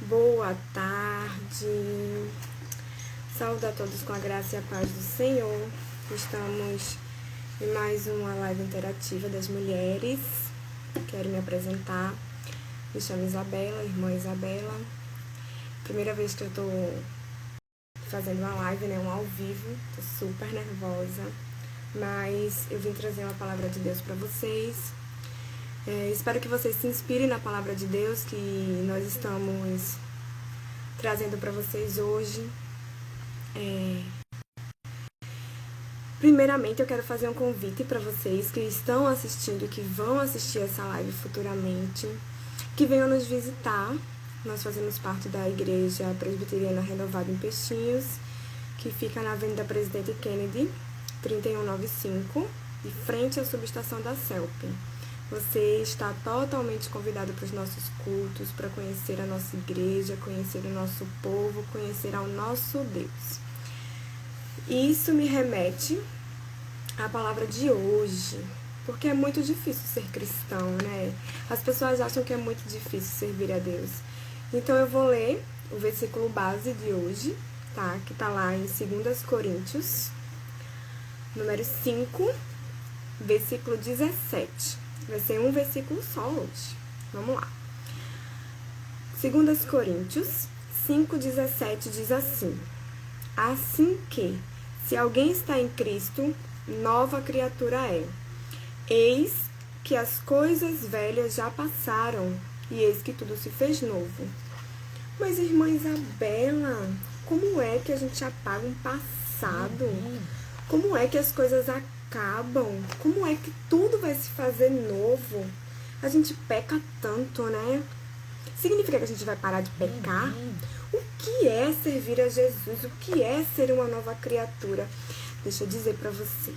Boa tarde. Saúdo a todos com a graça e a paz do Senhor. Estamos em mais uma live interativa das mulheres. Quero me apresentar. Me chamo Isabela, irmã Isabela. Primeira vez que eu tô fazendo uma live, né? Um ao vivo. Tô super nervosa. Mas eu vim trazer uma palavra de Deus para vocês. Espero que vocês se inspirem na palavra de Deus que nós estamos trazendo para vocês hoje. Primeiramente, eu quero fazer um convite para vocês que estão assistindo e que vão assistir essa live futuramente, que venham nos visitar. Nós fazemos parte da Igreja Presbiteriana Renovada em Peixinhos, que fica na Avenida Presidente Kennedy, 3195, de frente à subestação da CELP. Você está totalmente convidado para os nossos cultos, para conhecer a nossa igreja, conhecer o nosso povo, conhecer ao nosso Deus. Isso me remete à palavra de hoje, porque é muito difícil ser cristão, né? As pessoas acham que é muito difícil servir a Deus. Então eu vou ler o versículo base de hoje, tá? Que tá lá em 2 Coríntios, número 5, versículo 17. Vai ser um versículo só hoje. Vamos lá. 2 Coríntios 5,17 diz assim: assim que, se alguém está em Cristo, nova criatura é. Eis que as coisas velhas já passaram, e eis que tudo se fez novo. Mas, irmã Isabela, como é que a gente apaga um passado? Como é que as coisas acabam? Como é que tudo vai se fazer novo? A gente peca tanto, né? Significa que a gente vai parar de pecar? O que é servir a Jesus? O que é ser uma nova criatura? Deixa eu dizer pra você.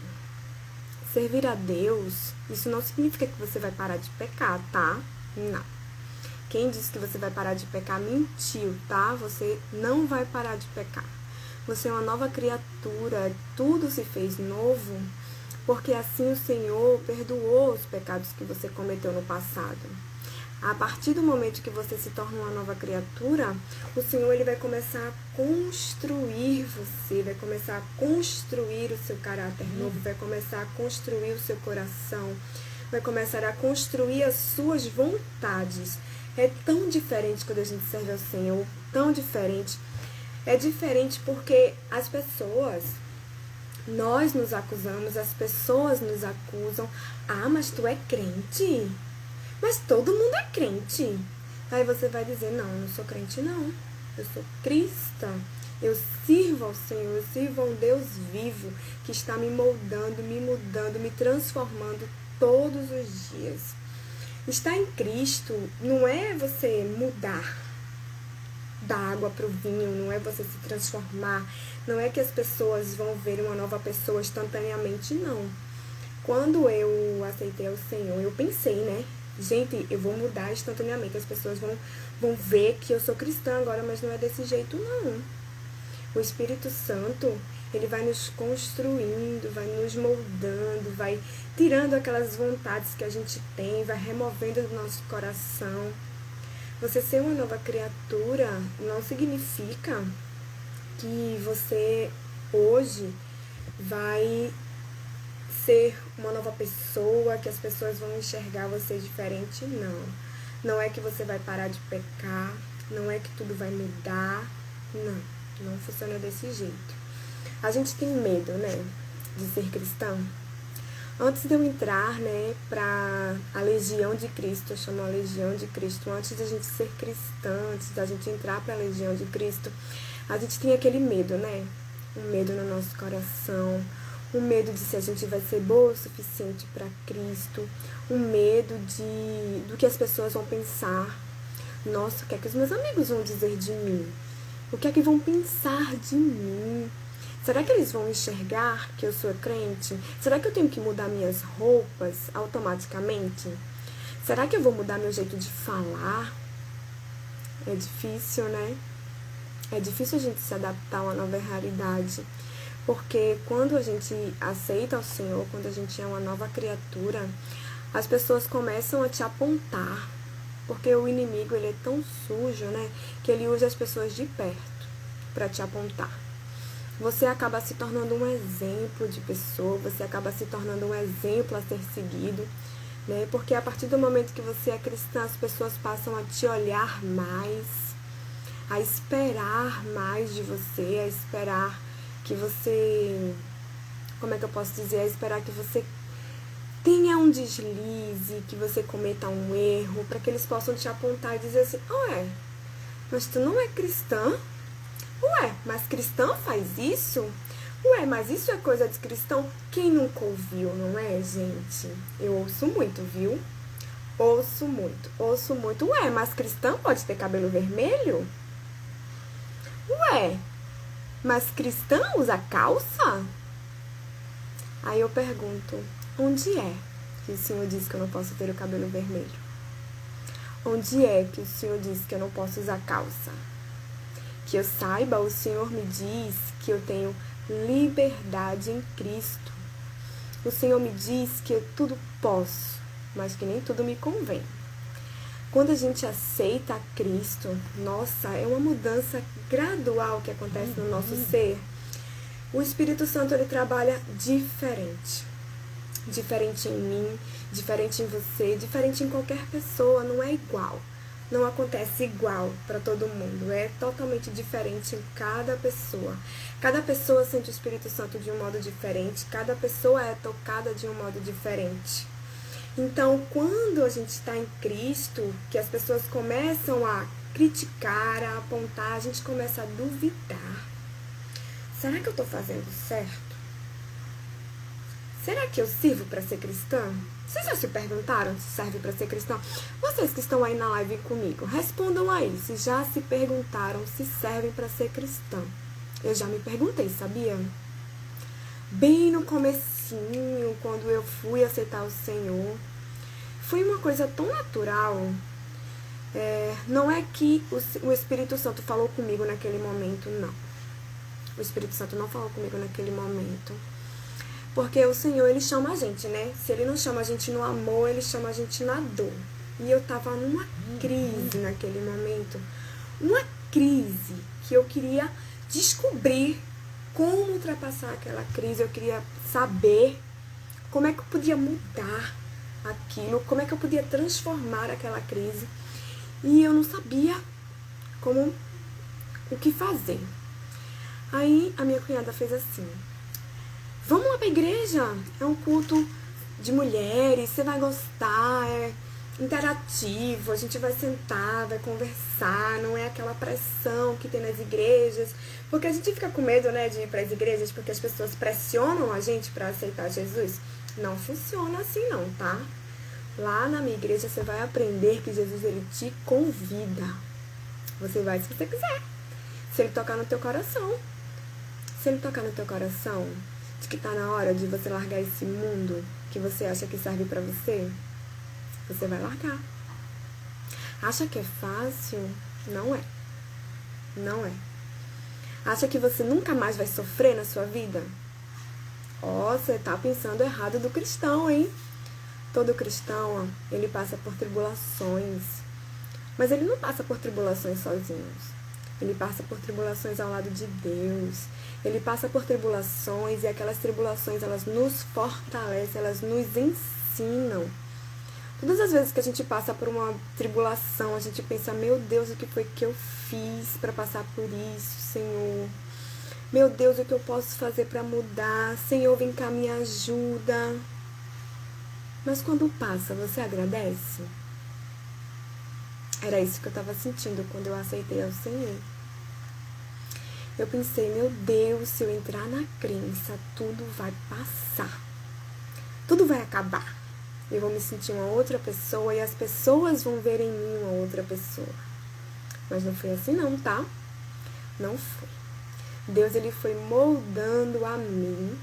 Servir a Deus, isso não significa que você vai parar de pecar, tá? Não. Quem disse que você vai parar de pecar mentiu, tá? Você não vai parar de pecar. Você é uma nova criatura, tudo se fez novo, porque assim o Senhor perdoou os pecados que você cometeu no passado. A partir do momento que você se torna uma nova criatura, o Senhor ele vai começar a construir você, vai começar a construir o seu caráter novo, vai começar a construir o seu coração, vai começar a construir as suas vontades. É tão diferente quando a gente serve ao Senhor, tão diferente. É diferente porque as pessoas, nós nos acusamos, as pessoas nos acusam. Ah, mas tu é crente? Mas todo mundo é crente. Aí você vai dizer, não, eu não sou crente não. Eu sou cristã. Eu sirvo ao Senhor, eu sirvo a um Deus vivo que está me moldando, me mudando, me transformando todos os dias. Estar em Cristo não é você mudar da água para o vinho, não é você se transformar, não é que as pessoas vão ver uma nova pessoa instantaneamente, não. Quando eu aceitei o Senhor, eu pensei, né? Gente, eu vou mudar instantaneamente, as pessoas vão ver que eu sou cristã agora, mas não é desse jeito, não. O Espírito Santo, ele vai nos construindo, vai nos moldando, vai tirando aquelas vontades que a gente tem, vai removendo do nosso coração. Você ser uma nova criatura não significa que você hoje vai ser uma nova pessoa, que as pessoas vão enxergar você diferente, não. Não é que você vai parar de pecar, não é que tudo vai mudar, não funciona desse jeito. A gente tem medo, né, de ser cristão. Antes de eu entrar, né, para a Legião de Cristo, eu chamo a Legião de Cristo, antes da gente ser cristã, antes da gente entrar para a Legião de Cristo, a gente tem aquele medo, né? Um medo no nosso coração, um medo de se a gente vai ser boa o suficiente para Cristo, um medo do que as pessoas vão pensar. Nossa, o que é que os meus amigos vão dizer de mim? O que é que vão pensar de mim? Será que eles vão enxergar que eu sou crente? Será que eu tenho que mudar minhas roupas automaticamente? Será que eu vou mudar meu jeito de falar? É difícil, né? É difícil a gente se adaptar a uma nova realidade. Porque quando a gente aceita o Senhor, quando a gente é uma nova criatura, as pessoas começam a te apontar. Porque o inimigo, ele é tão sujo, né, que ele usa as pessoas de perto para te apontar. Você acaba se tornando um exemplo de pessoa, você acaba se tornando um exemplo a ser seguido, né? Porque a partir do momento que você é cristã, as pessoas passam a te olhar mais, a esperar mais de você, a esperar que você, como é que eu posso dizer, a esperar que você tenha um deslize, que você cometa um erro, para que eles possam te apontar e dizer assim, ué, mas tu não é cristã? Ué, mas cristão faz isso? Ué, mas isso é coisa de cristão? Quem nunca ouviu, não é, gente? Eu ouço muito, viu? Ouço muito. Ué, mas cristão pode ter cabelo vermelho? Ué, mas cristã usa calça? Aí eu pergunto, onde é que o Senhor diz que eu não posso ter o cabelo vermelho? Onde é que o Senhor diz que eu não posso usar calça? Que eu saiba, o Senhor me diz que eu tenho liberdade em Cristo. O Senhor me diz que eu tudo posso, mas que nem tudo me convém. Quando a gente aceita Cristo, nossa, é uma mudança gradual que acontece no nosso ser. O Espírito Santo, ele trabalha diferente. Diferente em mim, diferente em você, diferente em qualquer pessoa, não é igual. Não acontece igual para todo mundo, é totalmente diferente em cada pessoa. Cada pessoa sente o Espírito Santo de um modo diferente, cada pessoa é tocada de um modo diferente. Então, quando a gente está em Cristo, que as pessoas começam a criticar, a apontar, a gente começa a duvidar. Será que eu estou fazendo certo? Será que eu sirvo para ser cristã? Vocês já se perguntaram se serve para ser cristão? Vocês que estão aí na live comigo, respondam aí se já se perguntaram se servem para ser cristã. Eu já me perguntei, sabia? Bem no comecinho, quando eu fui aceitar o Senhor, foi uma coisa tão natural. Não é que o Espírito Santo falou comigo naquele momento, não. O Espírito Santo não falou comigo naquele momento. Porque o Senhor, ele chama a gente, né? Se ele não chama a gente no amor, ele chama a gente na dor. E eu tava numa crise naquele momento. Uma crise que eu queria descobrir como ultrapassar aquela crise. Eu queria saber como é que eu podia mudar aquilo, como é que eu podia transformar aquela crise. E eu não sabia o que fazer. Aí a minha cunhada fez assim: vamos lá pra igreja, é um culto de mulheres, você vai gostar, é interativo, a gente vai sentar, vai conversar, não é aquela pressão que tem nas igrejas, porque a gente fica com medo, né, de ir para as igrejas, porque as pessoas pressionam a gente para aceitar Jesus. Não funciona assim não, tá? Lá na minha igreja você vai aprender que Jesus, ele te convida. Você vai se você quiser, se ele tocar no teu coração. Se ele tocar no teu coração de que tá na hora de você largar esse mundo que você acha que serve pra você, você vai largar. Acha que é fácil? Não é. Não é. Acha que você nunca mais vai sofrer na sua vida? Ó, você tá pensando errado do cristão, hein? Todo cristão, ó, ele passa por tribulações. Mas ele não passa por tribulações sozinhos. Ele passa por tribulações ao lado de Deus. Ele passa por tribulações e aquelas tribulações, elas nos fortalecem, elas nos ensinam. Todas as vezes que a gente passa por uma tribulação, a gente pensa, meu Deus, o que foi que eu fiz para passar por isso, Senhor? Meu Deus, o que eu posso fazer para mudar? Senhor, vem cá, me ajuda. Mas quando passa, você agradece? Era isso que eu estava sentindo quando eu aceitei ao Senhor. Eu pensei, meu Deus, se eu entrar na crença, tudo vai passar. Tudo vai acabar. Eu vou me sentir uma outra pessoa e as pessoas vão ver em mim uma outra pessoa. Mas não foi assim não, tá? Não foi. Deus, ele foi moldando a mim.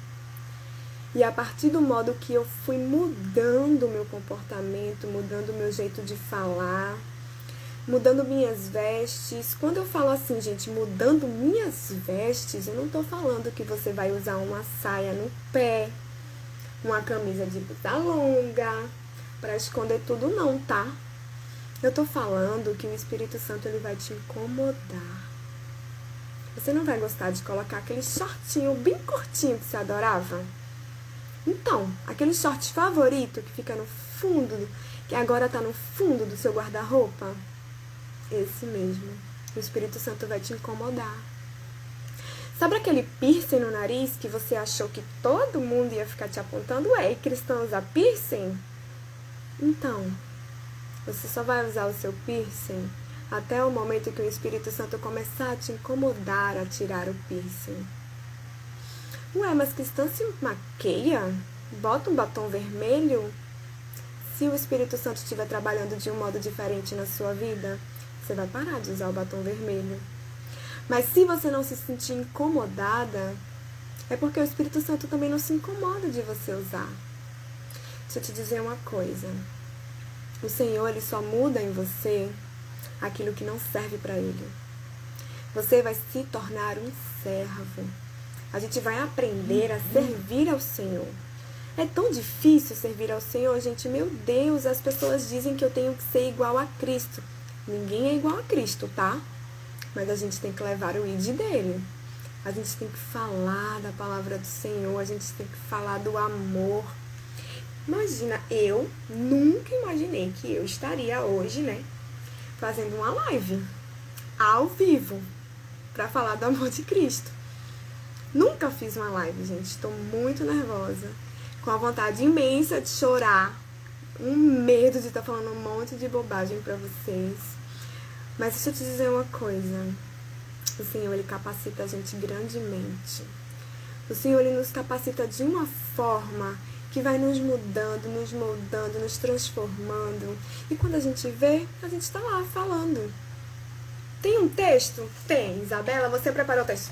E a partir do modo que eu fui mudando o meu comportamento, mudando o meu jeito de falar, mudando minhas vestes. Quando eu falo assim, gente, mudando minhas vestes, eu não tô falando que você vai usar uma saia no pé, uma camisa de blusa longa, pra esconder tudo não, tá? Eu tô falando que o Espírito Santo ele vai te incomodar. Você não vai gostar de colocar aquele shortinho bem curtinho que você adorava? Então, aquele short favorito que fica no fundo, que agora tá no fundo do seu guarda-roupa, esse mesmo. O Espírito Santo vai te incomodar. Sabe aquele piercing no nariz que você achou que todo mundo ia ficar te apontando? Ei, cristão usa piercing? Então, você só vai usar o seu piercing até o momento que o Espírito Santo começar a te incomodar a tirar o piercing. Ué, mas cristão se maqueia? Bota um batom vermelho? Se o Espírito Santo estiver trabalhando de um modo diferente na sua vida, você vai parar de usar o batom vermelho. Mas se você não se sentir incomodada, é porque o Espírito Santo também não se incomoda de você usar. Deixa eu te dizer uma coisa. O Senhor, ele só muda em você aquilo que não serve para ele. Você vai se tornar um servo. A gente vai aprender a servir ao Senhor. É tão difícil servir ao Senhor, gente. Meu Deus, as pessoas dizem que eu tenho que ser igual a Cristo. Ninguém é igual a Cristo, tá? Mas a gente tem que levar o ID dele. A gente tem que falar da palavra do Senhor. A gente tem que falar do amor. Imagina, eu nunca imaginei que eu estaria hoje, né, fazendo uma live ao vivo para falar do amor de Cristo. Nunca fiz uma live, gente. Estou muito nervosa, com a vontade imensa de chorar, um medo de estar falando um monte de bobagem para vocês. Mas deixa eu te dizer uma coisa. O Senhor, ele capacita a gente grandemente. O Senhor, ele nos capacita de uma forma que vai nos mudando, nos moldando, nos transformando. E quando a gente vê, a gente está lá falando. Tem um texto? Tem. Isabela, você preparou o texto?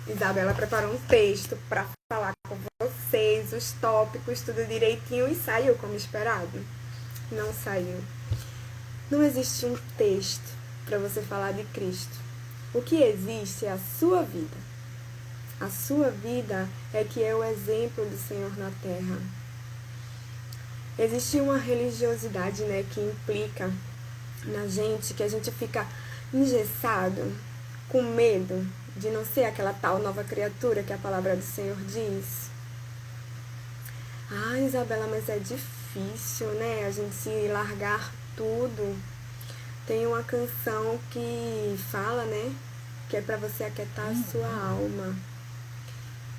Isabela preparou um texto para falar com vocês, os tópicos, tudo direitinho, e saiu como esperado? Não saiu. Não existe um texto para você falar de Cristo. O que existe é a sua vida. A sua vida é que é o exemplo do Senhor na terra. Existe uma religiosidade, né, que implica na gente, que a gente fica engessado, com medo de não ser aquela tal nova criatura que a palavra do Senhor diz. Ah, Isabela, mas é difícil, né, a gente se largar tudo. Tem uma canção que fala, né, que é para você aquietar a sua alma.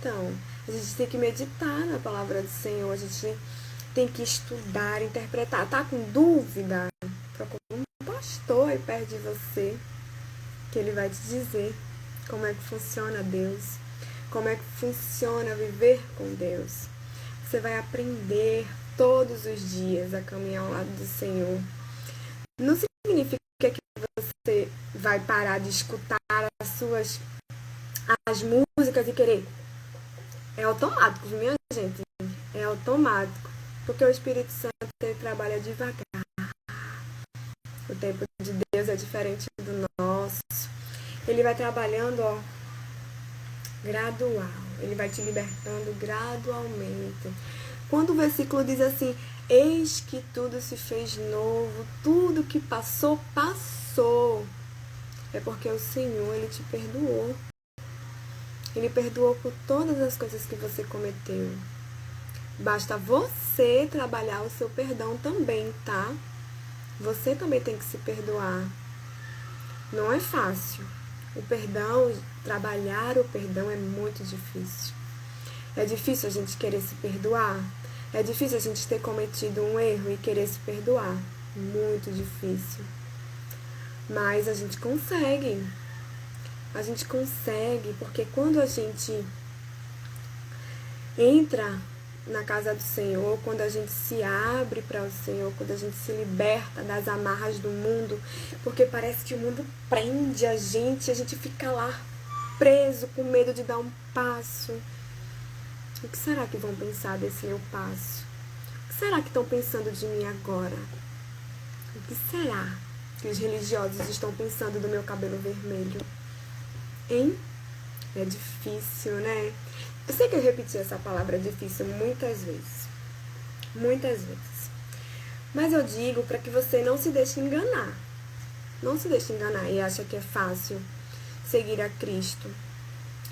Então, a gente tem que meditar na palavra do Senhor, a gente tem que estudar, interpretar. Tá com dúvida? Procura um pastor aí perto de você, que ele vai te dizer como é que funciona Deus, como é que funciona viver com Deus. Você vai aprender todos os dias a caminhar ao lado do Senhor. Não significa que você vai parar de escutar as músicas e querer. É automático, minha gente. É automático. Porque o Espírito Santo, ele trabalha devagar. O tempo de Deus é diferente do nosso. Ele vai trabalhando, ó, gradual. Ele vai te libertando gradualmente. Quando o versículo diz assim, eis que tudo se fez novo, tudo que passou, passou. É porque o Senhor, ele te perdoou. Ele perdoou por todas as coisas que você cometeu. Basta você trabalhar o seu perdão também, tá? Você também tem que se perdoar. Não é fácil. O perdão, trabalhar o perdão é muito difícil. É difícil a gente querer se perdoar. É difícil a gente ter cometido um erro e querer se perdoar. Muito difícil. Mas a gente consegue. A gente consegue, porque quando a gente entra na casa do Senhor, quando a gente se abre para o Senhor, quando a gente se liberta das amarras do mundo, porque parece que o mundo prende a gente fica lá preso, com medo de dar um passo. O que será que vão pensar desse meu passo? O que será que estão pensando de mim agora? O que será que os religiosos estão pensando do meu cabelo vermelho? Hein? É difícil, né? Eu sei que eu repeti essa palavra difícil muitas vezes. Muitas vezes. Mas eu digo para que você não se deixe enganar. Não se deixe enganar e acha que é fácil seguir a Cristo.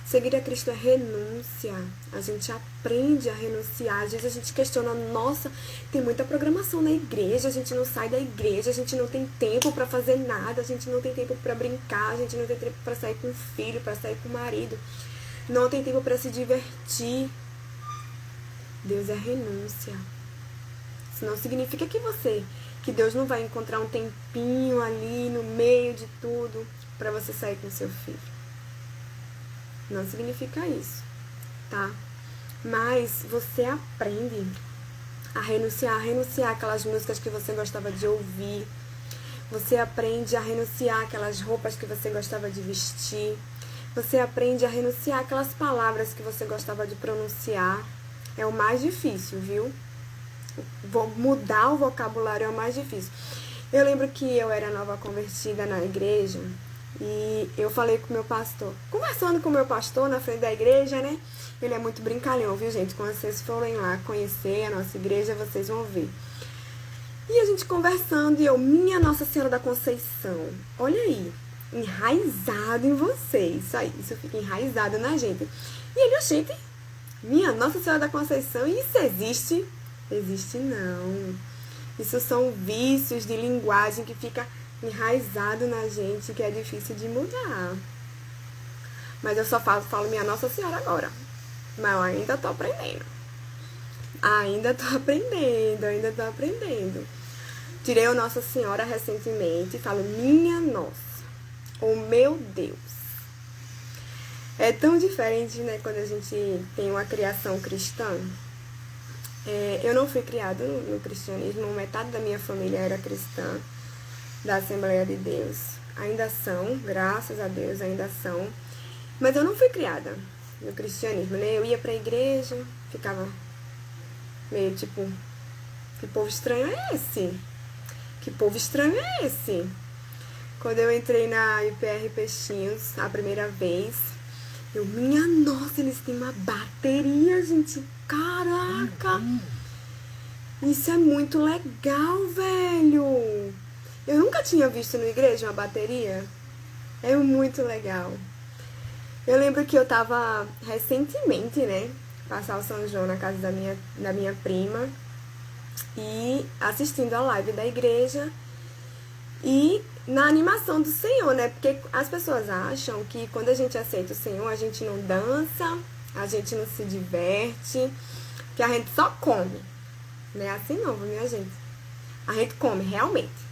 Seguir a Cristo é renúncia. A gente aprende a renunciar. Às vezes a gente questiona, nossa, tem muita programação na igreja, a gente não sai da igreja, a gente não tem tempo para fazer nada, a gente não tem tempo para brincar, a gente não tem tempo para sair com o filho, para sair com o marido, não tem tempo para se divertir. Deus é renúncia. Isso não significa que Deus não vai encontrar um tempinho ali no meio de tudo para você sair com seu filho. Não significa isso, tá? Mas você aprende a renunciar àquelas músicas que você gostava de ouvir. Você aprende a renunciar àquelas roupas que você gostava de vestir. Você aprende a renunciar àquelas palavras que você gostava de pronunciar. É o mais difícil, viu? Mudar o vocabulário é o mais difícil. Eu lembro que eu era nova convertida na igreja e eu falei com o meu pastor, conversando com o meu pastor na frente da igreja, né? Ele é muito brincalhão, viu, gente? Quando vocês forem lá conhecer a nossa igreja, vocês vão ver. E a gente conversando e eu, minha Nossa Senhora da Conceição, olha aí, enraizado em vocês, isso fica enraizado na gente. E ele, gente, minha Nossa Senhora da Conceição, e isso existe? Existe não. Isso são vícios de linguagem que fica enraizado na gente, que é difícil de mudar. Mas eu só falo minha Nossa Senhora agora. Mas eu ainda tô aprendendo. Ainda tô aprendendo. Tirei o Nossa Senhora recentemente e falo minha Nossa, ou meu Deus. É tão diferente, né, quando a gente tem uma criação cristã. Eu não fui criada no cristianismo, metade da minha família era cristã, da Assembleia de Deus. Ainda são, graças a Deus, ainda são. Mas eu não fui criada no cristianismo, né? Eu ia pra igreja, ficava meio tipo, que povo estranho é esse? Que povo estranho é esse? Quando eu entrei na IPR Peixinhos, a primeira vez, minha nossa, eles têm uma bateria, gente. Caraca! Isso é muito legal, velho! Eu nunca tinha visto na igreja uma bateria. É muito legal. Eu lembro que eu tava recentemente, né? Passar o São João na casa da minha prima e assistindo a live da igreja e na animação do Senhor, né? Porque as pessoas acham que quando a gente aceita o Senhor, a gente não dança, a gente não se diverte, que a gente só come. Não é assim não, minha gente. A gente come, realmente.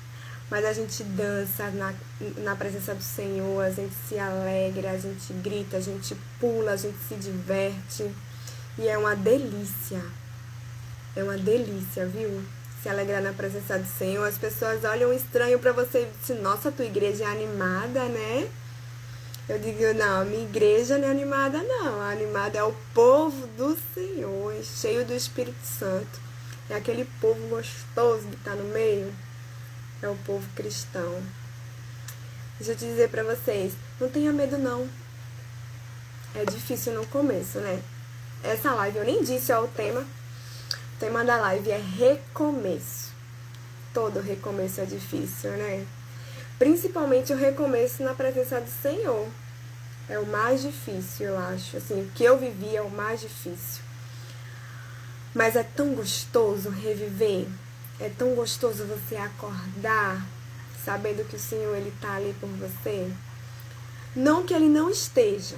Mas a gente dança na presença do Senhor, a gente se alegra, a gente grita, a gente pula, a gente se diverte. E é uma delícia. É uma delícia, viu? Se alegrar na presença do Senhor. As pessoas olham estranho pra você e dizem, nossa, tua igreja é animada, né? Eu digo, não, a minha igreja não é animada, não. A animada é o povo do Senhor, cheio do Espírito Santo. É aquele povo gostoso que tá no meio. É o povo cristão. Deixa eu te dizer pra vocês, não tenha medo, não. É difícil no começo, né? Essa live eu nem disse, ó, o tema. O tema da live é recomeço. Todo recomeço é difícil, né? Principalmente o recomeço na presença do Senhor. É o mais difícil, eu acho. Assim, o que eu vivi é o mais difícil. Mas é tão gostoso reviver. É tão gostoso você acordar sabendo que o Senhor, Ele tá ali por você. Não que Ele não esteja,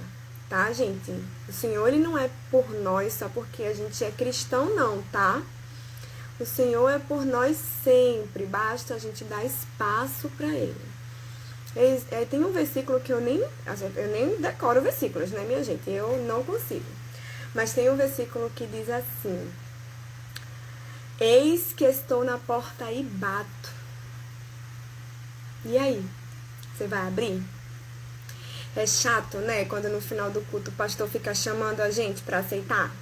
tá, gente? O Senhor, Ele não é por nós só porque a gente é cristão, não, tá? O Senhor é por nós sempre, basta a gente dar espaço para Ele. Tem um versículo que eu nem decoro versículos, né, minha gente? Eu não consigo. Mas tem um versículo que diz assim: eis que estou na porta e bato. E aí? Você vai abrir? É chato, né? Quando no final do culto o pastor fica chamando a gente para aceitar.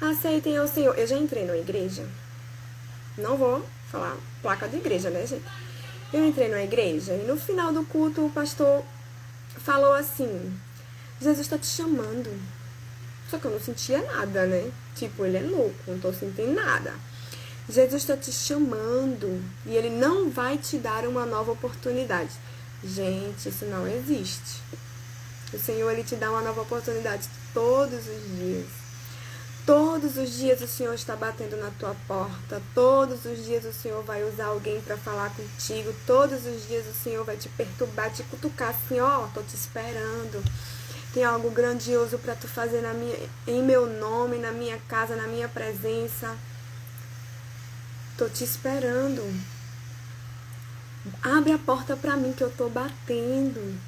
Aceitem ao Senhor. Eu já entrei numa igreja. Não vou falar placa de igreja, né, gente? Eu entrei numa igreja e no final do culto o pastor falou assim: Jesus está te chamando. Só que eu não sentia nada, né? Tipo, ele é louco, não tô sentindo nada. Jesus está te chamando e Ele não vai te dar uma nova oportunidade. Gente, isso não existe. O Senhor, Ele te dá uma nova oportunidade todos os dias. Todos os dias o Senhor está batendo na tua porta. Todos os dias o Senhor vai usar alguém para falar contigo. Todos os dias o Senhor vai te perturbar, te cutucar assim, ó, tô te esperando. Tem algo grandioso para tu fazer em meu nome, na minha casa, na minha presença. Tô te esperando. Abre a porta para mim que eu tô batendo.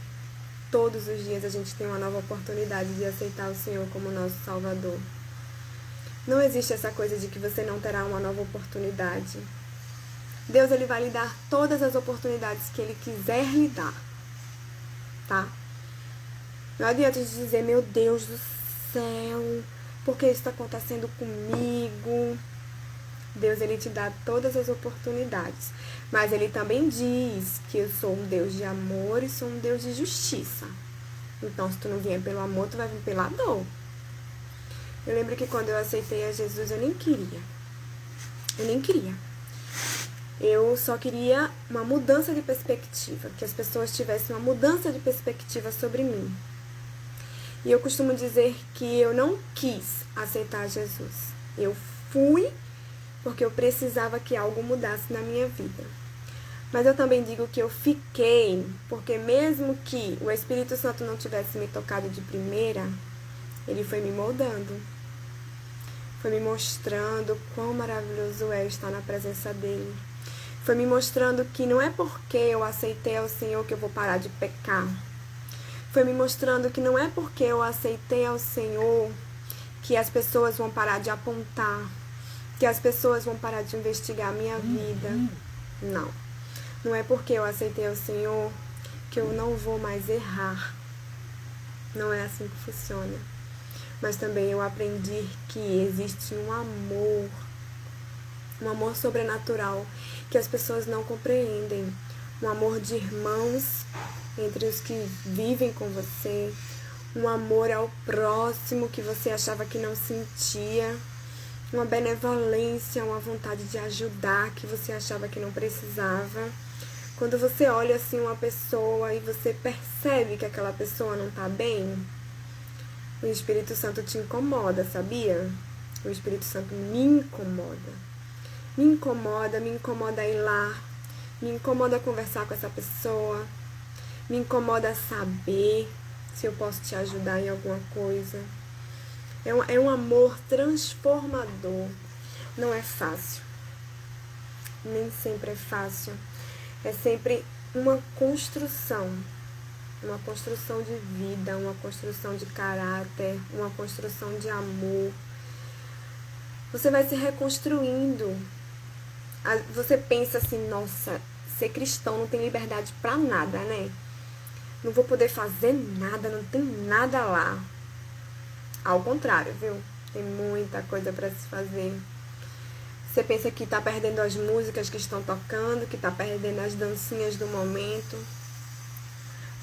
Todos os dias a gente tem uma nova oportunidade de aceitar o Senhor como nosso Salvador. Não existe essa coisa de que você não terá uma nova oportunidade. Deus, Ele vai lhe dar todas as oportunidades que Ele quiser lhe dar. Tá? Não adianta de dizer, meu Deus do céu, por que isso está acontecendo comigo? Deus, Ele te dá todas as oportunidades. Mas Ele também diz que eu sou um Deus de amor e sou um Deus de justiça. Então, se tu não vier pelo amor, tu vai vir pela dor. Eu lembro que quando eu aceitei a Jesus, eu nem queria. Eu só queria uma mudança de perspectiva, que as pessoas tivessem uma mudança de perspectiva sobre mim. E eu costumo dizer que eu não quis aceitar Jesus. Eu fui porque eu precisava que algo mudasse na minha vida. Mas eu também digo que eu fiquei, porque mesmo que o Espírito Santo não tivesse me tocado de primeira, Ele foi me moldando. Foi me mostrando quão maravilhoso é estar na presença dEle. Foi me mostrando que não é porque eu aceitei ao Senhor que eu vou parar de pecar. Foi me mostrando que não é porque eu aceitei ao Senhor que as pessoas vão parar de apontar, que as pessoas vão parar de investigar a minha vida. Não. Não é porque eu aceitei ao Senhor que eu não vou mais errar. Não é assim que funciona. Mas também eu aprendi que existe um amor sobrenatural que as pessoas não compreendem. Um amor de irmãos entre os que vivem com você. Um amor ao próximo que você achava que não sentia. Uma benevolência, uma vontade de ajudar que você achava que não precisava. Quando você olha assim uma pessoa e você percebe que aquela pessoa não tá bem, o Espírito Santo te incomoda, sabia? O Espírito Santo me incomoda. Me incomoda ir lá, me incomoda conversar com essa pessoa, me incomoda saber se eu posso te ajudar em alguma coisa. É um amor transformador. Não é fácil. Nem sempre é fácil. É sempre uma construção. Uma construção de vida, uma construção de caráter, uma construção de amor. Você vai se reconstruindo. Você pensa assim, nossa, ser cristão não tem liberdade pra nada, né? Não vou poder fazer nada, não tem nada lá. Ao contrário, viu? Tem muita coisa pra se fazer. Você pensa que tá perdendo as músicas que estão tocando, que tá perdendo as dancinhas do momento.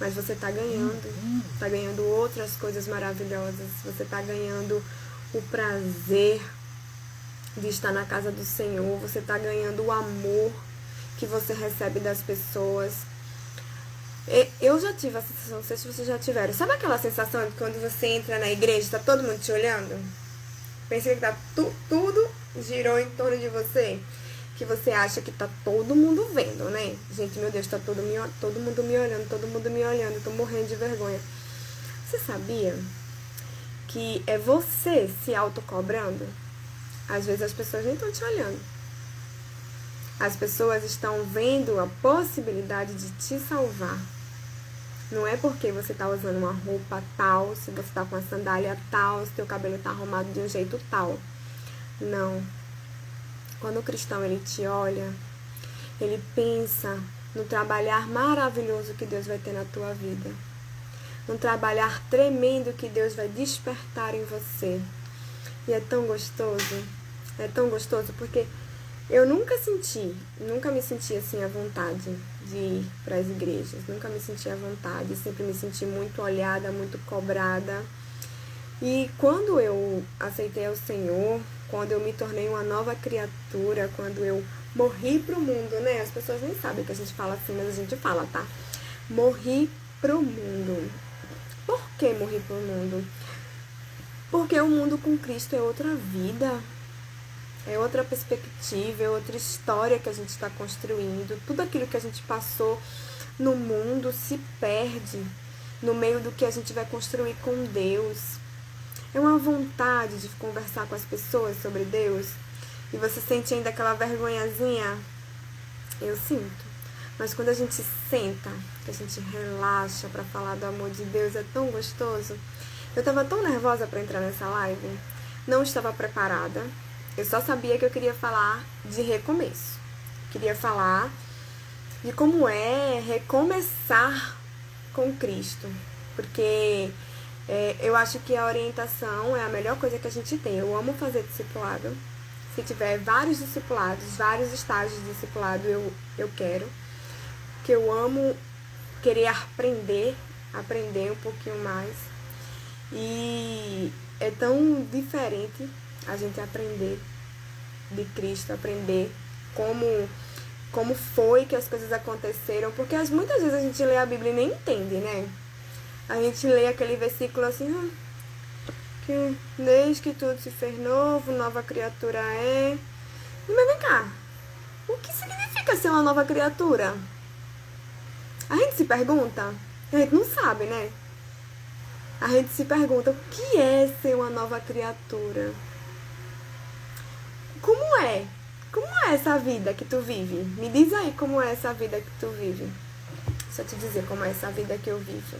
Mas você tá ganhando outras coisas maravilhosas. Você tá ganhando o prazer de estar na casa do Senhor. Você tá ganhando o amor que você recebe das pessoas. Eu já tive a sensação, não sei se vocês já tiveram. Sabe aquela sensação de quando você entra na igreja e tá todo mundo te olhando? Pensa que tá tudo girou em torno de você. Que você acha que tá todo mundo vendo, né? Gente, meu Deus, tá todo mundo me olhando, tô morrendo de vergonha. Você sabia que é você se autocobrando? Às vezes as pessoas nem estão te olhando. As pessoas estão vendo a possibilidade de te salvar. Não é porque você tá usando uma roupa tal, se você tá com uma sandália tal, se teu cabelo tá arrumado de um jeito tal. Não. Quando o cristão ele te olha, ele pensa no trabalhar maravilhoso que Deus vai ter na tua vida. Um trabalhar tremendo que Deus vai despertar em você. E é tão gostoso porque eu nunca me senti assim à vontade de ir para as igrejas. Nunca me senti à vontade, sempre me senti muito olhada, muito cobrada. E quando eu aceitei o Senhor, quando eu me tornei uma nova criatura, quando eu morri pro mundo, né? As pessoas nem sabem que a gente fala assim, mas a gente fala, tá? Morri pro mundo. Por que morri pro mundo? Porque o mundo com Cristo é outra vida, é outra perspectiva, é outra história que a gente está construindo. Tudo aquilo que a gente passou no mundo se perde no meio do que a gente vai construir com Deus. É uma vontade de conversar com as pessoas sobre Deus e você sente ainda aquela vergonhazinha. Eu sinto. Mas quando a gente senta, que a gente relaxa para falar do amor de Deus, é tão gostoso. Eu tava tão nervosa para entrar nessa live, não estava preparada. Eu só sabia que eu queria falar de recomeço. Queria falar de como é recomeçar com Cristo. Porque eu acho que a orientação é a melhor coisa que a gente tem. Eu amo fazer discipulado. Se tiver vários discipulados, vários estágios de discipulado, eu quero. Que eu amo querer aprender um pouquinho mais. E é tão diferente a gente aprender de Cristo, aprender como foi que as coisas aconteceram, porque muitas vezes a gente lê a Bíblia e nem entende, né? A gente lê aquele versículo assim, que desde que tudo se fez novo, nova criatura é. Mas vem cá, o que significa ser uma nova criatura? A gente se pergunta, a gente não sabe, né? A gente se pergunta, o que é ser uma nova criatura? Como é? Como é essa vida que tu vive? Me diz aí como é essa vida que tu vive. Deixa eu te dizer como é essa vida que eu vivo.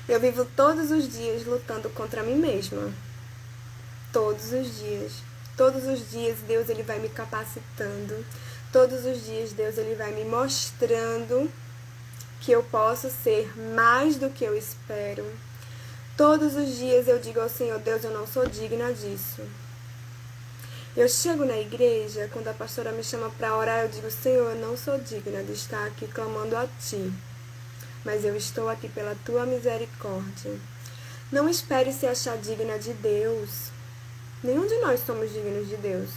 Eu vivo todos os dias lutando contra mim mesma. Todos os dias. Todos os dias Deus ele vai me capacitando. Todos os dias Deus ele vai me mostrando que eu posso ser mais do que eu espero. Todos os dias eu digo ao Senhor, Deus, eu não sou digna disso. Eu chego na igreja, quando a pastora me chama para orar, eu digo, Senhor, eu não sou digna de estar aqui clamando a Ti, mas eu estou aqui pela Tua misericórdia. Não espere se achar digna de Deus. Nenhum de nós somos dignos de Deus.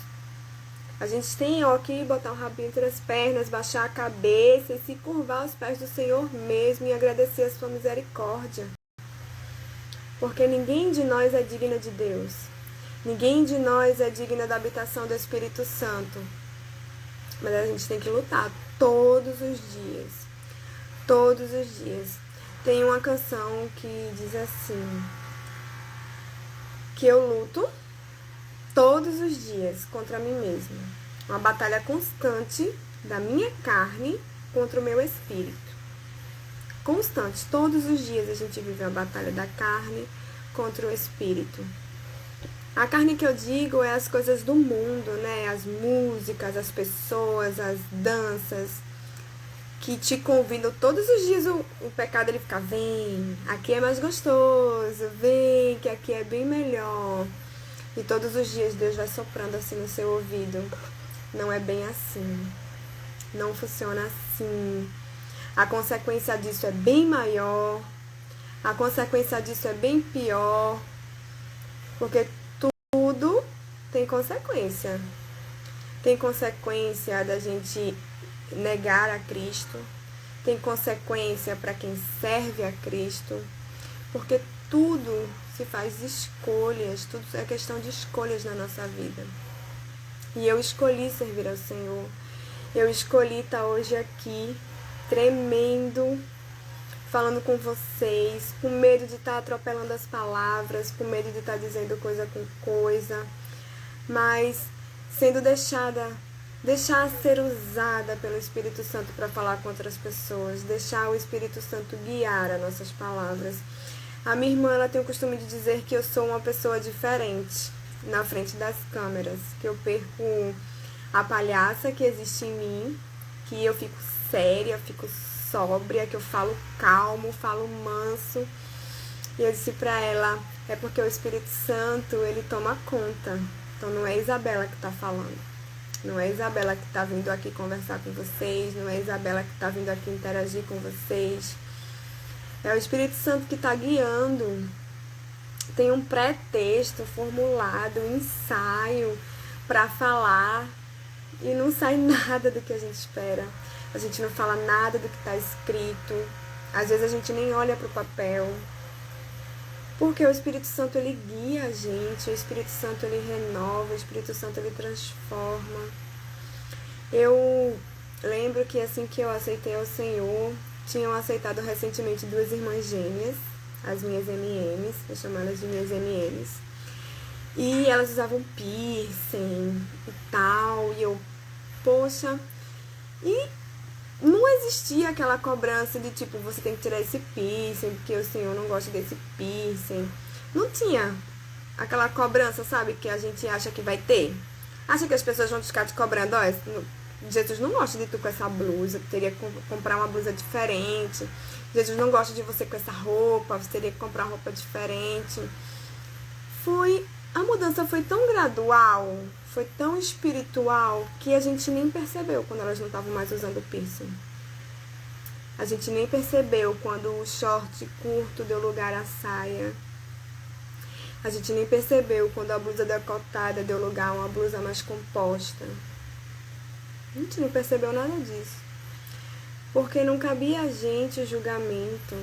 A gente tem que botar o rabinho entre as pernas, baixar a cabeça e se curvar aos pés do Senhor mesmo e agradecer a Sua misericórdia. Porque ninguém de nós é digno de Deus. Ninguém de nós é digno da habitação do Espírito Santo. Mas a gente tem que lutar todos os dias. Todos os dias. Tem uma canção que diz assim, que eu luto todos os dias contra mim mesma. Uma batalha constante da minha carne contra o meu espírito. Constante. Todos os dias a gente vive a batalha da carne contra o espírito. A carne que eu digo é as coisas do mundo, né? As músicas, as pessoas, as danças, que te convidam todos os dias. O pecado ele fica, vem, aqui é mais gostoso, vem, que aqui é bem melhor. E todos os dias Deus vai soprando assim no seu ouvido. Não é bem assim. Não funciona assim. A consequência disso é bem maior. A consequência disso é bem pior. Porque tudo tem consequência. Tem consequência da gente negar a Cristo. Tem consequência para quem serve a Cristo. Porque tudo se faz escolhas. Tudo é questão de escolhas na nossa vida. E eu escolhi servir ao Senhor. Eu escolhi estar hoje aqui, tremendo, falando com vocês, com medo de estar atropelando as palavras, com medo de estar dizendo coisa com coisa, mas sendo deixar ser usada pelo Espírito Santo para falar com outras pessoas, deixar o Espírito Santo guiar as nossas palavras. A minha irmã ela tem o costume de dizer que eu sou uma pessoa diferente na frente das câmeras, que eu perco a palhaça que existe em mim, que eu fico séria, fico sóbria, que eu falo calmo, falo manso. E eu disse pra ela, é porque o Espírito Santo, ele toma conta. Então não é a Isabela que tá falando. Não é a Isabela que tá vindo aqui conversar com vocês, não é a Isabela que tá vindo aqui interagir com vocês. É o Espírito Santo que tá guiando. tem um pré-texto formulado, um ensaio para falar e não sai nada do que a gente espera. A gente não fala nada do que está escrito. Às vezes a gente nem olha para o papel. Porque o Espírito Santo, ele guia a gente, o Espírito Santo, ele renova, o Espírito Santo, ele transforma. Eu lembro que assim que eu aceitei ao Senhor, tinham aceitado recentemente 2 irmãs gêmeas, as minhas MMs, eu chamo elas de minhas MMs. E elas usavam piercing e tal, e eu, poxa, e não existia aquela cobrança de tipo, você tem que tirar esse piercing, porque o Senhor não gosta desse piercing. Não tinha aquela cobrança, sabe, que a gente acha que vai ter. Acha que as pessoas vão ficar te cobrando, ó, Jesus não gosta de tu com essa blusa, tu teria que comprar uma blusa diferente. Jesus não gosta de você com essa roupa, você teria que comprar uma roupa diferente. A mudança foi tão gradual, foi tão espiritual, que a gente nem percebeu quando elas não estavam mais usando piercing. A gente nem percebeu quando o short curto deu lugar à saia. A gente nem percebeu quando a blusa decotada deu lugar a uma blusa mais composta. A gente não percebeu nada disso. Porque não cabia a gente o julgamento.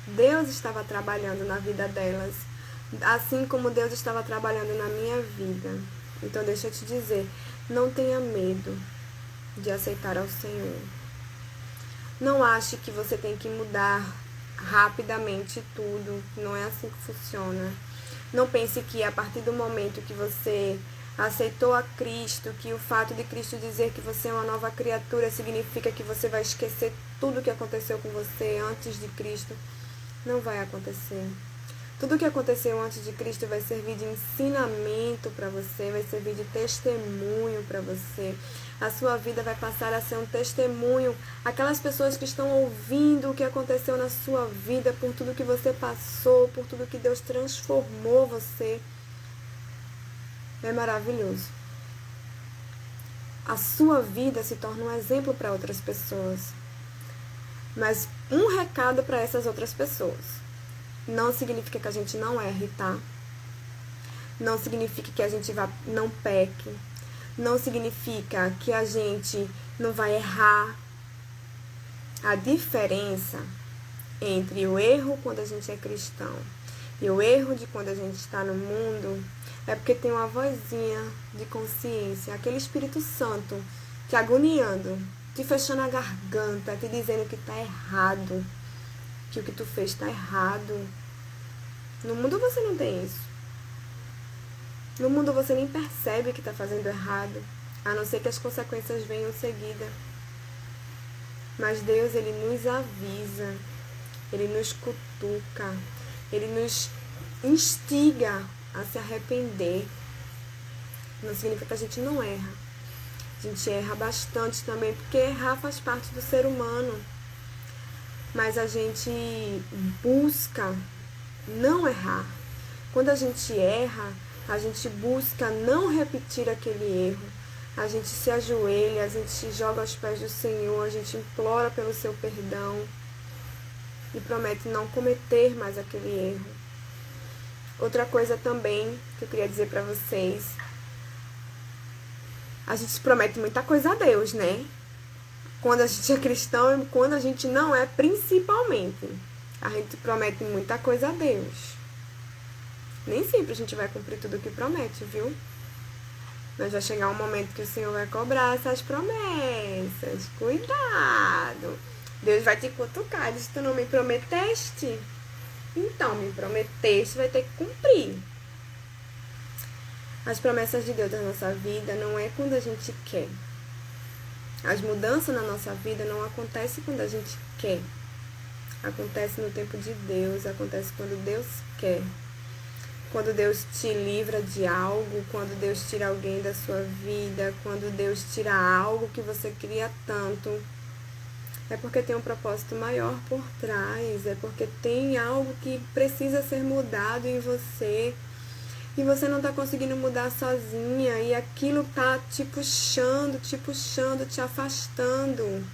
Deus estava trabalhando na vida delas, assim como Deus estava trabalhando na minha vida. Então deixa eu te dizer, não tenha medo de aceitar ao Senhor. Não ache que você tem que mudar rapidamente tudo, não é assim que funciona. Não pense que a partir do momento que você aceitou a Cristo, que o fato de Cristo dizer que você é uma nova criatura significa que você vai esquecer tudo o que aconteceu com você antes de Cristo. Não vai acontecer. Tudo o que aconteceu antes de Cristo vai servir de ensinamento para você, vai servir de testemunho para você. A sua vida vai passar a ser um testemunho. Aquelas pessoas que estão ouvindo o que aconteceu na sua vida, por tudo que você passou, por tudo que Deus transformou você. É maravilhoso. A sua vida se torna um exemplo para outras pessoas. Mas um recado para essas outras pessoas. Não significa que a gente não erre, tá? Não significa que a gente não peque. Não significa que a gente não vai errar. A diferença entre o erro quando a gente é cristão e o erro de quando a gente está no mundo é porque tem uma vozinha de consciência, aquele Espírito Santo te agoniando, te fechando a garganta, te dizendo que tá errado, que o que tu fez tá errado. No mundo você não tem isso. No mundo você nem percebe que tá fazendo errado, a não ser que as consequências venham em seguida. Mas Deus, Ele nos avisa, Ele nos cutuca, Ele nos instiga a se arrepender. Não significa que a gente não erra. A gente erra bastante também, porque errar faz parte do ser humano. Mas a gente busca não errar. Quando a gente erra, a gente busca não repetir aquele erro. A gente se ajoelha, a gente se joga aos pés do Senhor, a gente implora pelo seu perdão e promete não cometer mais aquele erro. Outra coisa também que eu queria dizer pra vocês, a gente promete muita coisa a Deus, né? Quando a gente é cristão e quando a gente não é, principalmente. A gente promete muita coisa a Deus. Nem sempre a gente vai cumprir tudo o que promete, viu? Mas vai chegar um momento que o Senhor vai cobrar essas promessas. Cuidado! Deus vai te cutucar. Diz, tu não me prometeste? Então, me prometeste, vai ter que cumprir. As promessas de Deus na nossa vida não é quando a gente quer. As mudanças na nossa vida não acontecem quando a gente quer. Acontece no tempo de Deus, acontece quando Deus quer. Quando Deus te livra de algo, quando Deus tira alguém da sua vida, quando Deus tira algo que você queria tanto, é porque tem um propósito maior por trás, é porque tem algo que precisa ser mudado em você e você não está conseguindo mudar sozinha e aquilo tá te puxando, te afastando.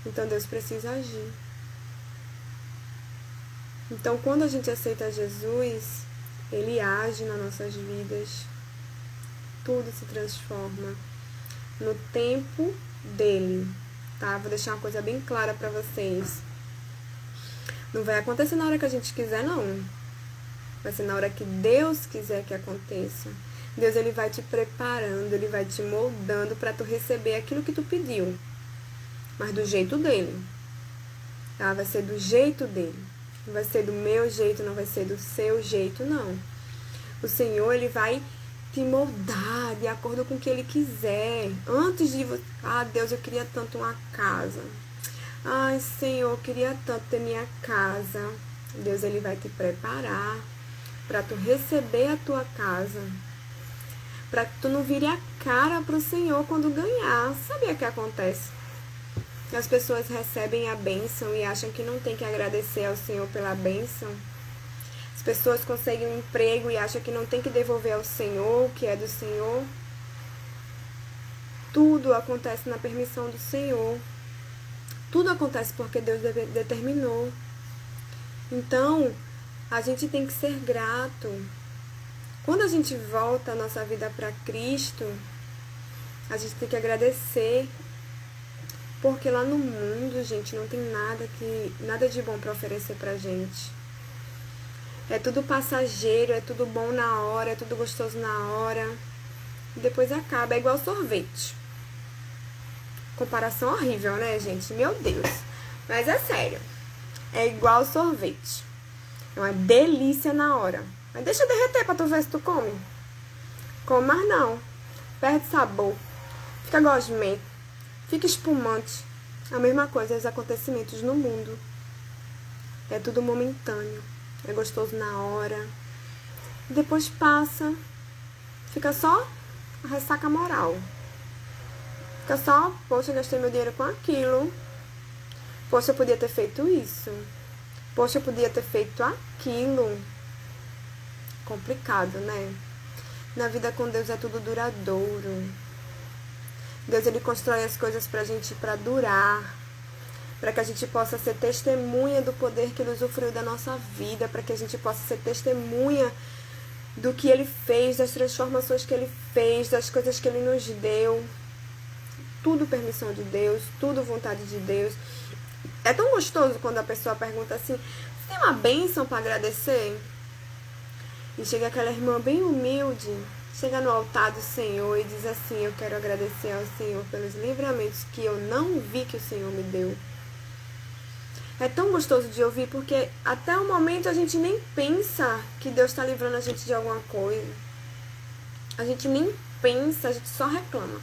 Então Deus precisa agir. Então, quando a gente aceita Jesus, Ele age nas nossas vidas, tudo se transforma no tempo dele, tá? Vou deixar uma coisa bem clara pra vocês. Não vai acontecer na hora que a gente quiser, não. Vai ser na hora que Deus quiser que aconteça. Deus, Ele vai te preparando, Ele vai te moldando pra tu receber aquilo que tu pediu. Mas do jeito dele, tá? Vai ser do jeito dele. Não vai ser do meu jeito, não vai ser do seu jeito, não. O Senhor, Ele vai te moldar de acordo com o que Ele quiser. Antes de você... Ah, Deus, eu queria tanto uma casa. Ai, Senhor, eu queria tanto ter minha casa. Deus, Ele vai te preparar para tu receber a tua casa. Para que tu não vire a cara pro Senhor quando ganhar. Sabe o que acontece? As pessoas recebem a bênção e acham que não tem que agradecer ao Senhor pela bênção. As pessoas conseguem um emprego e acham que não tem que devolver ao Senhor o que é do Senhor. Tudo acontece na permissão do Senhor. Tudo acontece porque Deus determinou. Então, a gente tem que ser grato. Quando a gente volta a nossa vida para Cristo, a gente tem que agradecer. Porque lá no mundo, gente, não tem nada de bom para oferecer pra gente. É tudo passageiro, é tudo bom na hora, é tudo gostoso na hora. E depois acaba, é igual sorvete. Comparação horrível, né, gente? Meu Deus. Mas é sério. É igual sorvete. É uma delícia na hora. Mas deixa derreter pra tu ver se tu come. Come, mas não. Perde sabor. Fica gosmento. Fica espumante. A mesma coisa, os acontecimentos no mundo. É tudo momentâneo. É gostoso na hora. Depois passa. Fica só a ressaca moral. Fica só, poxa, eu gastei meu dinheiro com aquilo. Poxa, eu podia ter feito isso. Poxa, eu podia ter feito aquilo. Complicado, né? Na vida com Deus é tudo duradouro. Deus, Ele constrói as coisas pra gente pra durar. Pra que a gente possa ser testemunha do poder que Ele usufruiu da nossa vida. Pra que a gente possa ser testemunha do que Ele fez, das transformações que Ele fez, das coisas que Ele nos deu. Tudo permissão de Deus, tudo vontade de Deus. É tão gostoso quando a pessoa pergunta assim: você tem uma bênção para agradecer? E chega aquela irmã bem humilde, chega no altar do Senhor e diz assim: eu quero agradecer ao Senhor pelos livramentos que eu não vi que o Senhor me deu. É tão gostoso de ouvir, porque até o momento a gente nem pensa que Deus está livrando a gente de alguma coisa. A gente nem pensa, a gente só reclama.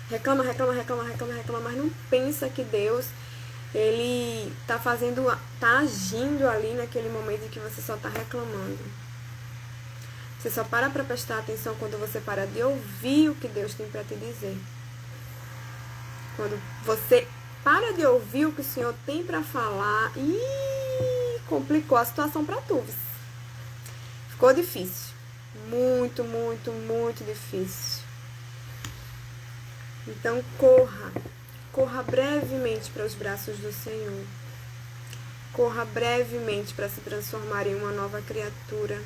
Reclama, mas não pensa que Deus, Ele tá agindo ali naquele momento em que você só tá reclamando. Você só para prestar atenção quando você para de ouvir o que Deus tem para te dizer. Quando você para de ouvir o que o Senhor tem para falar, complicou a situação para tu. Ficou difícil. Muito, muito, muito difícil. Então corra brevemente para os braços do Senhor. Corra brevemente para se transformar em uma nova criatura.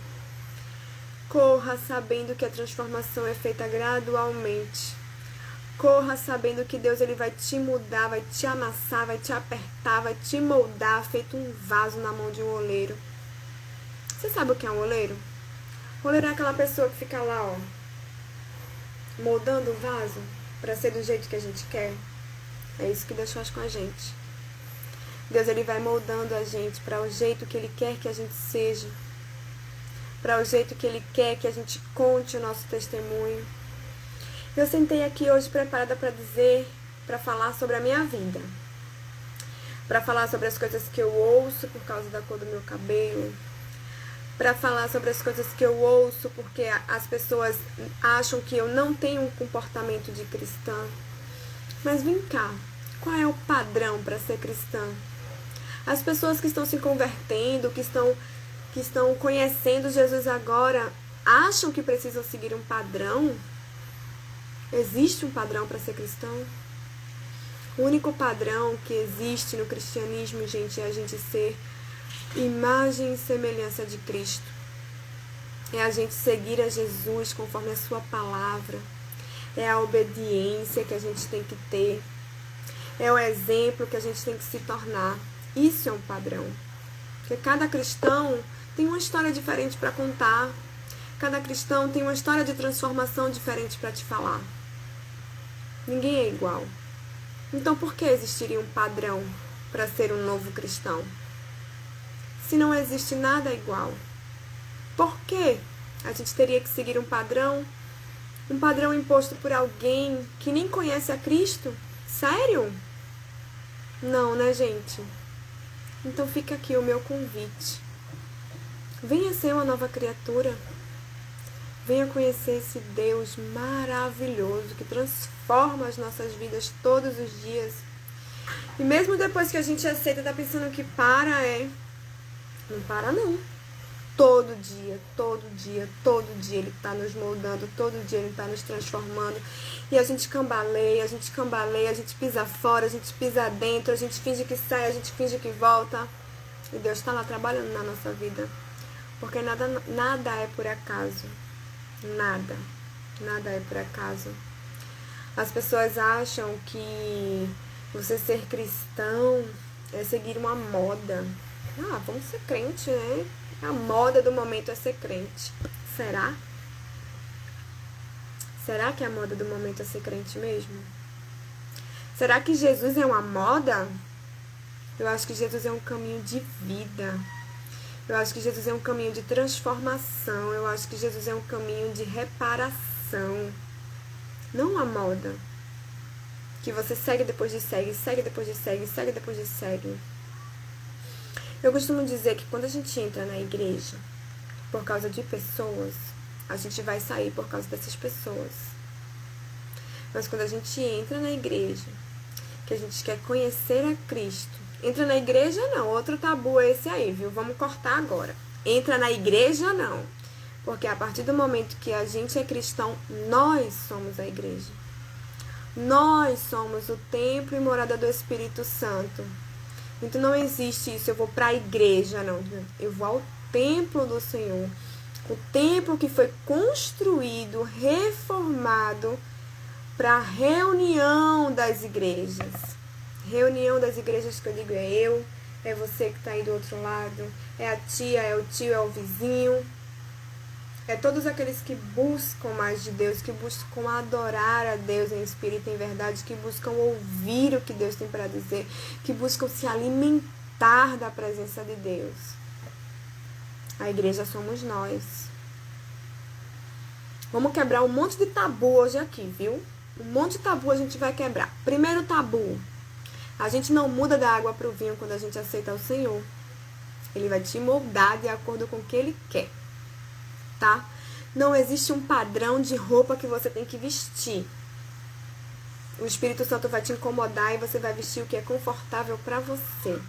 Corra sabendo que a transformação é feita gradualmente. Corra sabendo que Deus, Ele vai te mudar, vai te amassar, vai te apertar, vai te moldar, feito um vaso na mão de um oleiro. Você sabe o que é um oleiro? O oleiro é aquela pessoa que fica lá, ó, moldando o vaso para ser do jeito que a gente quer. É isso que Deus faz com a gente. Deus, Ele vai moldando a gente para o jeito que Ele quer que a gente seja, para o jeito que Ele quer que a gente conte o nosso testemunho. Eu sentei aqui hoje preparada para falar sobre a minha vida, para falar sobre as coisas que eu ouço por causa da cor do meu cabelo, para falar sobre as coisas que eu ouço porque as pessoas acham que eu não tenho um comportamento de cristã. Mas vem cá, qual é o padrão para ser cristã? As pessoas que estão se convertendo, que estão conhecendo Jesus agora, acham que precisam seguir um padrão? Existe um padrão para ser cristão? O único padrão que existe no cristianismo, gente, é a gente ser Imagem e semelhança de Cristo. É a gente seguir a Jesus conforme a sua palavra. É a obediência que a gente tem que ter. É o exemplo que a gente tem que se tornar. Isso é um padrão. Porque cada cristão tem uma história diferente para contar. Cada cristão tem uma história de transformação diferente para te falar. Ninguém é igual. Então por que existiria um padrão para ser um novo cristão? Se não existe nada igual. Por que a gente teria que seguir um padrão? Um padrão imposto por alguém que nem conhece a Cristo? Sério? Não, né, gente? Então fica aqui o meu convite. Venha ser uma nova criatura. Venha conhecer esse Deus maravilhoso que transforma as nossas vidas todos os dias. E mesmo depois que a gente aceita, tá pensando que não para não. Todo dia Ele tá nos moldando, todo dia Ele tá nos transformando. E a gente cambaleia, a gente pisa fora, a gente pisa dentro, a gente finge que sai, a gente finge que volta. E Deus tá lá trabalhando na nossa vida. Porque nada é por acaso. Nada é por acaso. As pessoas acham que você ser cristão é seguir uma moda. Vamos ser crente, né? A moda do momento é ser crente. Será? Será que a moda do momento é ser crente mesmo? Será que Jesus é uma moda? Eu acho que Jesus é um caminho de vida. Eu acho que Jesus é um caminho de transformação. Eu acho que Jesus é um caminho de reparação. Não uma moda. Que você segue depois de segue, segue depois de segue, segue depois de segue. Eu costumo dizer que quando a gente entra na igreja por causa de pessoas, a gente vai sair por causa dessas pessoas. Mas quando a gente entra na igreja, que a gente quer conhecer a Cristo, entra na igreja não, outro tabu é esse aí, viu? Vamos cortar agora. Entra na igreja não, porque a partir do momento que a gente é cristão, nós somos a igreja. Nós somos o templo e morada do Espírito Santo. Então não existe isso, eu vou para a igreja, não. Eu vou ao templo do Senhor. O templo que foi construído, reformado para a reunião das igrejas. Reunião das igrejas que eu digo é você que está aí do outro lado, é a tia, é o tio, é o vizinho. É todos aqueles que buscam mais de Deus, que buscam adorar a Deus em espírito e em verdade, que buscam ouvir o que Deus tem para dizer, que buscam se alimentar da presença de Deus. A igreja somos nós. Vamos quebrar um monte de tabu hoje aqui, viu? Um monte de tabu a gente vai quebrar. Primeiro tabu. A gente não muda da água para o vinho quando a gente aceita o Senhor. Ele vai te moldar de acordo com o que Ele quer. Tá? Não existe um padrão de roupa que você tem que vestir. O Espírito Santo vai te incomodar e você vai vestir o que é confortável para você.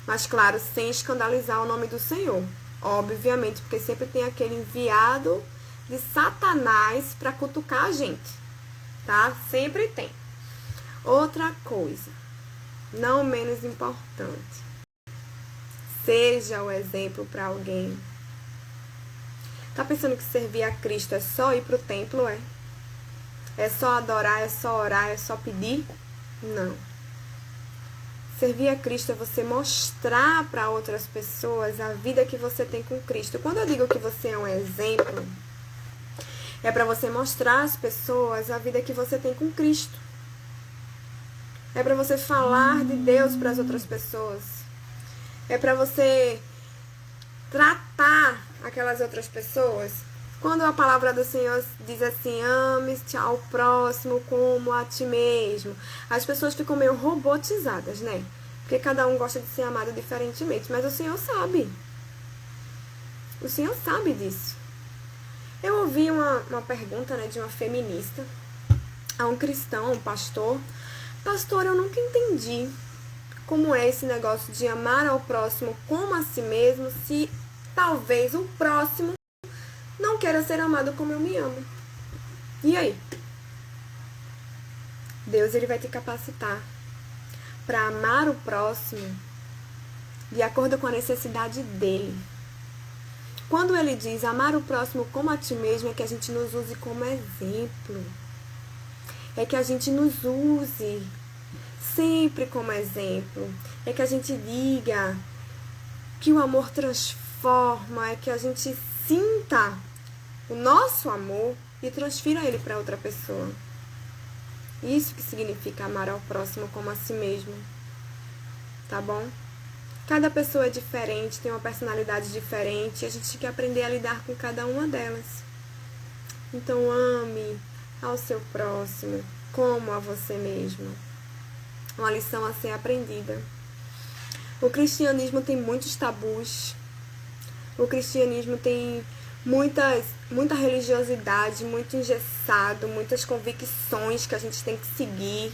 Mas claro, sem escandalizar o nome do Senhor. Obviamente, porque sempre tem aquele enviado de Satanás para cutucar a gente. Tá? Sempre tem. Outra coisa, não menos importante. Seja o exemplo para alguém. Tá pensando que servir a Cristo é só ir pro templo, é? É só adorar, é só orar, é só pedir? Não. Servir a Cristo é você mostrar para outras pessoas a vida que você tem com Cristo. Quando eu digo que você é um exemplo, é para você mostrar às pessoas a vida que você tem com Cristo. É para você falar de Deus para as outras pessoas. É para você tratar aquelas outras pessoas. Quando a palavra do Senhor diz assim, ame-te ao próximo como a ti mesmo, as pessoas ficam meio robotizadas, né? Porque cada um gosta de ser amado diferentemente, mas o Senhor sabe. O Senhor sabe disso. Eu ouvi uma pergunta, né, de uma feminista a um cristão, um pastor. Pastor, eu nunca entendi como é esse negócio de amar ao próximo como a si mesmo, se talvez o próximo não queira ser amado como eu me amo. E aí? Deus, ele vai te capacitar para amar o próximo de acordo com a necessidade dele. Quando ele diz amar o próximo como a ti mesmo, é que a gente nos use como exemplo. É que a gente nos use sempre como exemplo. É que a gente diga que o amor transforma, é que a gente sinta o nosso amor e transfira ele para outra pessoa. Isso que significa amar ao próximo como a si mesmo. Tá bom? Cada pessoa é diferente, tem uma personalidade diferente, e a gente tem que aprender a lidar com cada uma delas. Então ame ao seu próximo como a você mesmo. Uma lição a ser aprendida. O cristianismo tem muitos tabus. O cristianismo tem muita religiosidade, muito engessado, muitas convicções que a gente tem que seguir.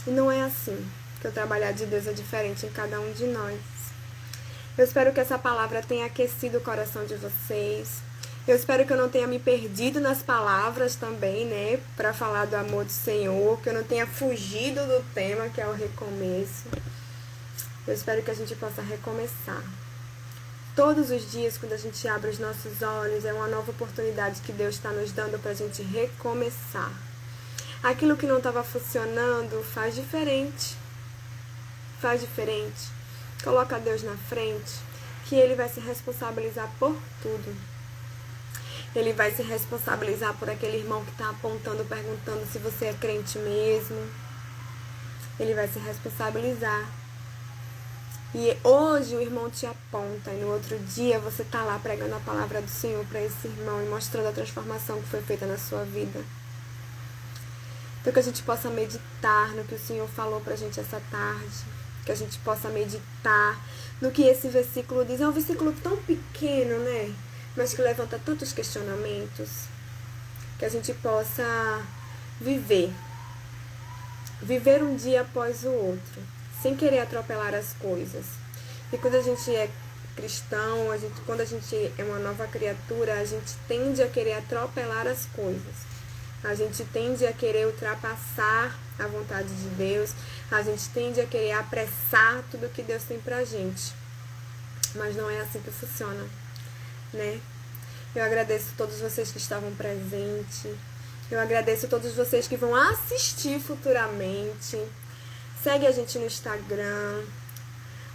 E não é assim. Que o trabalhar de Deus é diferente em cada um de nós. Eu espero que essa palavra tenha aquecido o coração de vocês. Eu espero que eu não tenha me perdido nas palavras também, né? Para falar do amor do Senhor. Que eu não tenha fugido do tema, que é o recomeço. Eu espero que a gente possa recomeçar. Todos os dias, quando a gente abre os nossos olhos, é uma nova oportunidade que Deus está nos dando para a gente recomeçar. Aquilo que não estava funcionando, faz diferente. Faz diferente. Coloca Deus na frente, que Ele vai se responsabilizar por tudo. Ele vai se responsabilizar por aquele irmão que está apontando, perguntando se você é crente mesmo. Ele vai se responsabilizar. E hoje o irmão te aponta e no outro dia você está lá pregando a palavra do Senhor para esse irmão e mostrando a transformação que foi feita na sua vida. Então que a gente possa meditar no que o Senhor falou para a gente essa tarde. Que a gente possa meditar no que esse versículo diz. É um versículo tão pequeno, né? Mas que levanta tantos questionamentos. Que a gente possa viver. Viver um dia após o outro. Sem querer atropelar as coisas. E quando a gente é cristão, quando a gente é uma nova criatura, a gente tende a querer atropelar as coisas. A gente tende a querer ultrapassar a vontade de Deus. A gente tende a querer apressar tudo que Deus tem pra gente. Mas não é assim que funciona, né? Eu agradeço a todos vocês que estavam presentes. Eu agradeço a todos vocês que vão assistir futuramente. Segue a gente no Instagram,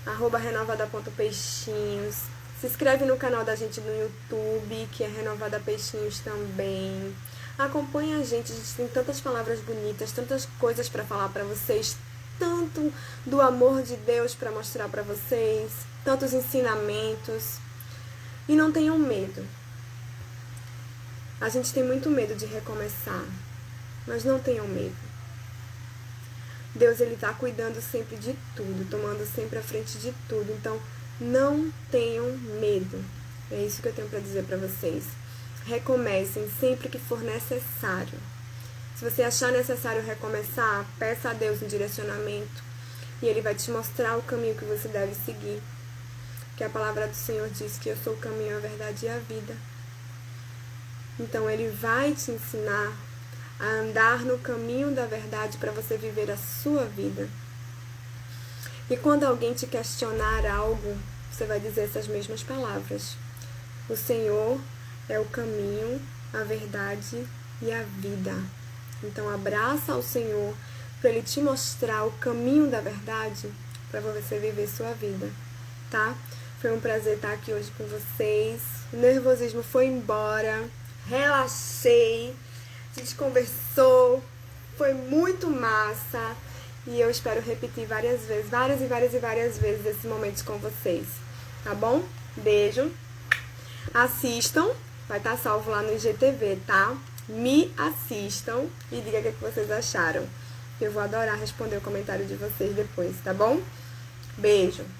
@renovada.peixinhos. Se inscreve no canal da gente no YouTube, que é Renovada Peixinhos também. Acompanha a gente tem tantas palavras bonitas, tantas coisas para falar para vocês, tanto do amor de Deus para mostrar para vocês, tantos ensinamentos. E não tenham medo. A gente tem muito medo de recomeçar, mas não tenham medo. Deus, Ele está cuidando sempre de tudo, tomando sempre a frente de tudo. Então, não tenham medo. É isso que eu tenho para dizer para vocês. Recomecem sempre que for necessário. Se você achar necessário recomeçar, peça a Deus um direcionamento e Ele vai te mostrar o caminho que você deve seguir. Que a palavra do Senhor diz que eu sou o caminho, a verdade e a vida. Então Ele vai te ensinar a andar no caminho da verdade para você viver a sua vida. E quando alguém te questionar algo, você vai dizer essas mesmas palavras. O Senhor é o caminho, a verdade e a vida. Então abraça ao Senhor para Ele te mostrar o caminho da verdade para você viver sua vida, tá? Foi um prazer estar aqui hoje com vocês. O nervosismo foi embora, relaxei, a gente conversou, foi muito massa e eu espero repetir várias vezes esses momentos com vocês, tá bom? Beijo, assistam. Vai estar salvo lá no IGTV, tá? Me assistam e diga o que vocês acharam. Eu vou adorar responder o comentário de vocês depois, tá bom? Beijo!